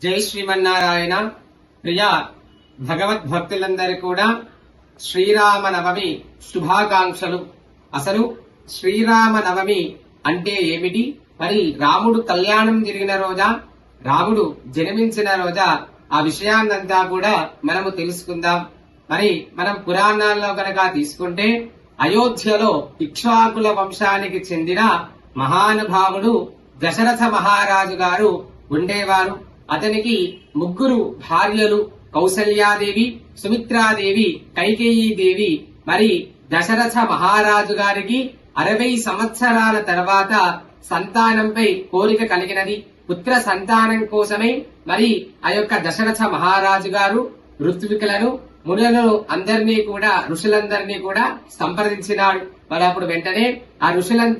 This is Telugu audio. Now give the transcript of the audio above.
జై శ్రీమన్నారాయణ. ప్రియ భగవద్భక్తులందరూ కూడా శ్రీరామనవమి శుభాకాంక్షలు. అసలు శ్రీరామనవమి అంటే ఏమిటి? మరి రాముడు కళ్యాణం జరిగిన రోజా, రాముడు జన్మించిన రోజా? ఆ విషయాన్నంతా కూడా మనము తెలుసుకుందాం. మరి మనం పురాణాల్లో కనుక తీసుకుంటే అయోధ్యలో ఇక్ష్వాకుల వంశానికి చెందిన మహానుభావుడు దశరథ మహారాజు గారు ఉండేవారు. అతనికి ముగ్గురు భార్యలు, కౌసల్యాదేవి, సుమిత్రాదేవి, కైకేయీదేవి. మరి దశరథ మహారాజు గారికి 60 సంవత్సరాల తర్వాత సంతానంపై కోరిక కలిగినది. పుత్ర సంతానం కోసమే మరి ఆ యొక్క దశరథ మహారాజు గారు ఋత్వికులను, మునులను అందరినీ కూడా, ఋషులందరినీ కూడా సంప్రదించినాడు. మరి అప్పుడు వెంటనే ఆ ఋషులంతా